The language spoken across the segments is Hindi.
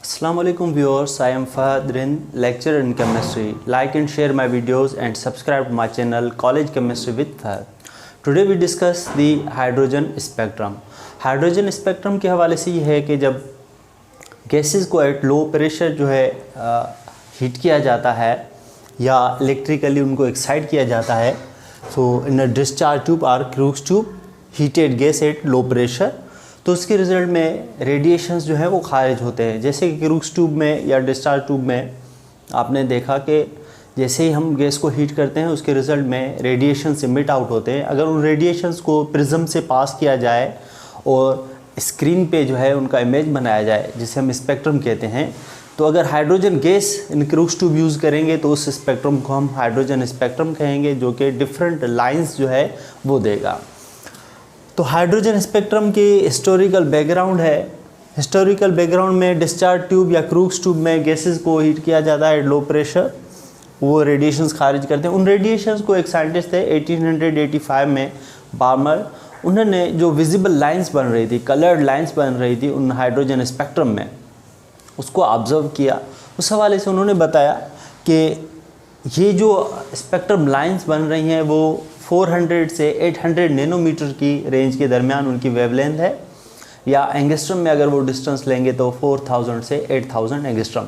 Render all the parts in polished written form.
Assalamualaikum viewers, I am Fahad Rind, lecturer in chemistry. Like and share my videos and subscribe to my channel College Chemistry with Fahad. Today we discuss the hydrogen spectrum. Hydrogen spectrum के हवाले से ये है कि जब गैसेस को एट लो प्रेशर जो है हीट किया जाता है या इलेक्ट्रिकली उनको एक्साइट किया जाता है, so in a discharge tube or Crookes tube heated gas at low pressure, तो उसके रिज़ल्ट में रेडिएशंस जो है वो खारिज होते हैं। जैसे कि क्रूक्स ट्यूब में या डिस्चार्ज ट्यूब में आपने देखा कि जैसे ही हम गैस को हीट करते हैं उसके रिज़ल्ट में रेडिएशंस इमिट आउट होते हैं। अगर उन रेडिएशंस को प्रिज्म से पास किया जाए और स्क्रीन पे जो है उनका इमेज बनाया जाए, जिसे हम स्पेक्ट्रम कहते हैं, तो अगर hydrogen gas in crooks tube use करेंगे तो उस स्पेक्ट्रम को हम हाइड्रोजन स्पेक्ट्रम कहेंगे, जो कि डिफरेंट लाइंस जो है वो देगा। तो हाइड्रोजन स्पेक्ट्रम की हिस्टोरिकल बैकग्राउंड है। हिस्टोरिकल बैकग्राउंड में डिस्चार्ज ट्यूब या क्रूक्स ट्यूब में गैसेस को हीट किया जाता है लो प्रेशर, वो रेडिएशंस खारिज करते हैं। उन रेडिएशंस को एक साइंटिस्ट थे 1885 में बार्मर, उन्होंने जो विजिबल लाइंस बन रही थी, कलर्ड लाइंस बन रही थी उन हाइड्रोजन स्पेक्ट्रम में, उसको ऑब्ज़र्व किया। उस हवाले से उन्होंने बताया कि ये जो स्पेक्ट्रम लाइंस बन रही हैं वो 400 से 800 नैनोमीटर की रेंज के दरमियान उनकी वेवलेंथ है, या एंगस्ट्रम में अगर वो डिस्टेंस लेंगे तो 4000 से 8000 एंगस्ट्रम।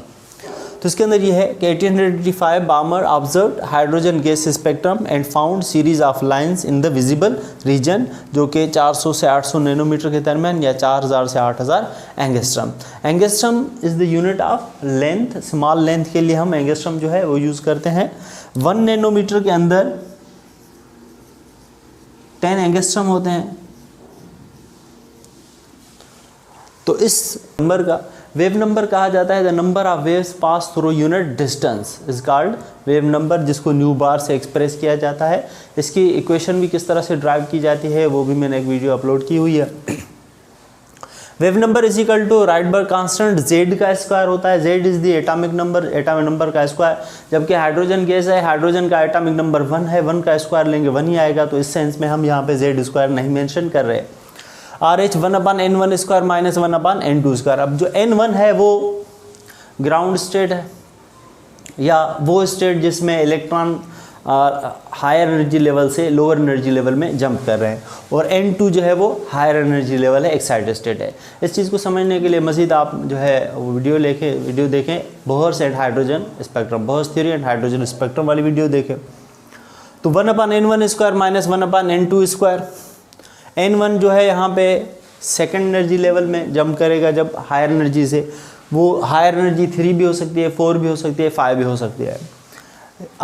तो इसके अंदर ये है कि 1885 Barmer observed hydrogen gas spectrum and found series of lines in the visible region, जो कि 400 से 800 नैनोमीटर के दरमियान या 4000 से 8000 angstrom. Angstrom is the unit of length. Small length के लिए हम एंगस्ट्रम जो है वो यूज़ करते हैं। 1 नैनोमीटर के अंदर 10 एंगस्ट्रम होते हैं। तो इस नंबर का वेव नंबर कहा जाता है। The number of waves pass through unit distance is called wave number, जिसको न्यू बार से एक्सप्रेस किया जाता है। इसकी इक्वेशन भी किस तरह से ड्राइव की जाती है वो भी मैंने एक वीडियो अपलोड की हुई है। Wave number is equal to Rydberg constant z का स्क्वायर होता है। Z is the atomic number का स्क्वायर। जबकि हाइड्रोजन गैस है, हाइड्रोजन का एटॉमिक नंबर 1 है, 1 का स्क्वायर लेंगे 1 ही आएगा, तो इस सेंस में हम यहाँ पे जेड स्क्वायर नहीं मेंशन कर रहे। RH 1/n1 square minus 1/n2 square. अब जो n1 है वो ग्राउंड स्टेट है, या वो स्टेट जिसमें इलेक्ट्रॉन हायर एनर्जी लेवल से लोअर एनर्जी लेवल में जंप कर रहे हैं, और n2 जो है वो हायर एनर्जी लेवल है, एक्साइटेड स्टेट है। इस चीज़ को समझने के लिए मज़ीद आप जो है वीडियो देखें Bohr's and hydrogen spectrum, Bohr's theory and hydrogen spectrum वाली वीडियो देखें। तो 1/n1 square minus 1/n2 square. n1 जो है यहाँ पे सेकेंड एनर्जी लेवल में जंप करेगा जब हायर एनर्जी से, वो हायर एनर्जी 3 भी हो सकती है, 4 भी हो सकती है, 5 भी हो सकती है।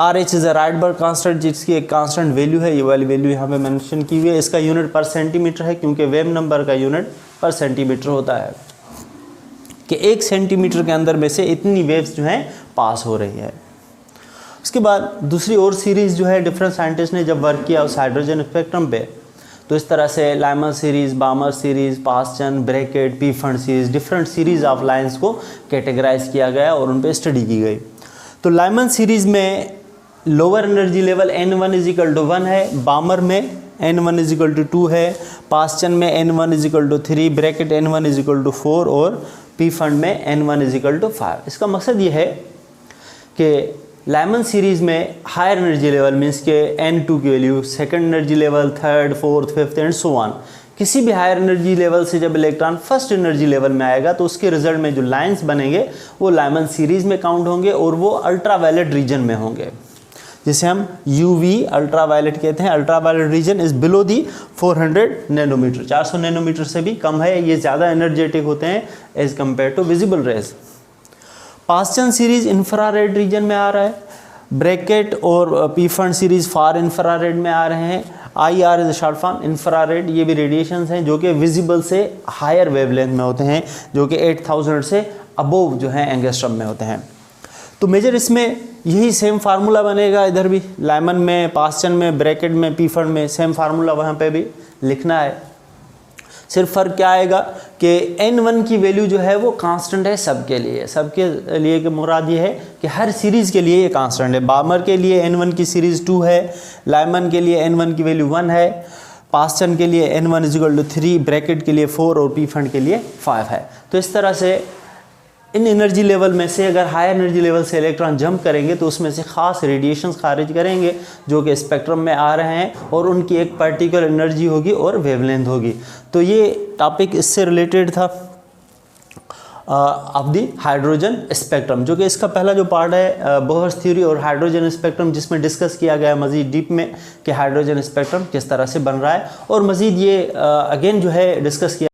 RH is a Rydberg constant, जिसकी एक कांस्टेंट वैल्यू है, ये वाली वैल्यू यहाँ पे मेंशन की हुई है। इसका यूनिट पर सेंटीमीटर है, क्योंकि वेव नंबर का यूनिट पर सेंटीमीटर होता है, कि 1 सेंटीमीटर के अंदर में से इतनी वेव्स जो हैं पास हो रही है। उसके बाद दूसरी और सीरीज़ जो है डिफरेंट साइंटिस्ट ने जब वर्क किया उस हाइड्रोजन स्पेक्ट्रम पे, तो इस तरह से Lyman series, Balmer series, Paschen, Brackett, Pfund series, different series of lines को कैटेगराइज किया गया और उन पे स्टडी की गई। तो लाइमन सीरीज़ में lower energy level n1 is equal to 1 है, बार्मर में n1 इज इक्वल टू 2 है, पास्चन में n1 is equal to 3, Brackett n1 is equal to 4 और पीफंड में n1 इज इक्वल टू 5। इसका मकसद ये है कि लाइमन सीरीज़ में हायर एनर्जी लेवल मीन्स के n2 की value, second energy level, third, fourth, fifth and so on, किसी भी हायर एनर्जी लेवल से जब इलेक्ट्रॉन फर्स्ट एनर्जी लेवल में आएगा तो उसके रिजल्ट में जो लाइंस बनेंगे वो लाइमन सीरीज़ में काउंट होंगे, और वो अल्ट्रावायलेट रीजन में होंगे, जिसे हम UV अल्ट्रावायलेट कहते हैं। Ultraviolet region is below the 400 nanometre, 400 nanometre से भी कम है। ये ज़्यादा एनर्जेटिक होते हैं as compare to visible rays. Paschen series infrared region में आ रहा है, ब्रैकेट और पीफंड सीरीज़ फार इंफ्रारेड में आ रहे हैं। IR is short form infrared. ये भी रेडिएशंस हैं जो कि विजिबल से हायर वेवलेंथ में होते हैं, जो कि 8000 से अबोव जो है एंगस्ट्रम में होते हैं। तो मेजर इसमें यही सेम फार्मूला बनेगा, इधर भी लाइमन में, पास्चन में, ब्रैकेट में, पीफंड में सेम फार्मूला वहाँ पे भी लिखना है। सिर्फ फ़र्क क्या आएगा कि n1 की वैल्यू जो है वो कांस्टेंट है सबके लिए कि मुराद ये है कि हर सीरीज़ के लिए ये कांस्टेंट है। बार्मर के लिए n1 की सीरीज़ 2 है, लाइमन के लिए n1 की वैल्यू 1 है, पास्चन के लिए n1 is equal to 3, bracket के लिए 4 और पीफंड के लिए 5 है। तो इस तरह से इन एनर्जी लेवल में से अगर हायर एनर्जी लेवल से इलेक्ट्रॉन जंप करेंगे तो उसमें से ख़ास रेडिएशंस खारिज करेंगे जो कि स्पेक्ट्रम में आ रहे हैं और उनकी एक पर्टिकुलर एनर्जी होगी और वेवलेंथ होगी। तो ये टॉपिक इससे रिलेटेड था ऑफ द हाइड्रोजन स्पेक्ट्रम, जो कि इसका पहला जो पार्ट है बोहर्स थ्योरी और हाइड्रोजन स्पेक्ट्रम, जिसमें डिस्कस किया गया मज़ीद डीप में कि हाइड्रोजन स्पेक्ट्रम किस तरह से बन रहा है, और मज़ीद ये अगेन जो है डिस्कस किया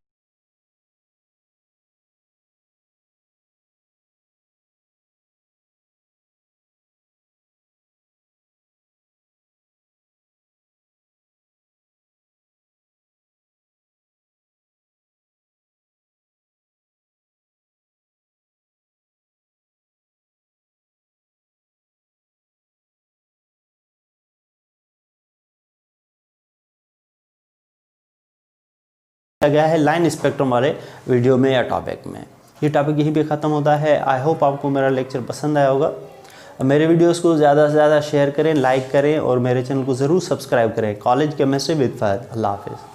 गया है लाइन स्पेक्ट्रम वाले वीडियो में या टॉपिक में। ये टॉपिक यहीं पे ख़त्म होता है। आई होप आपको मेरा लेक्चर पसंद आया होगा। मेरे वीडियोस को ज़्यादा से ज़्यादा शेयर करें, लाइक करें और मेरे चैनल को ज़रूर सब्सक्राइब करें। College chemistry with Fahad. अल्लाह हाफिज़।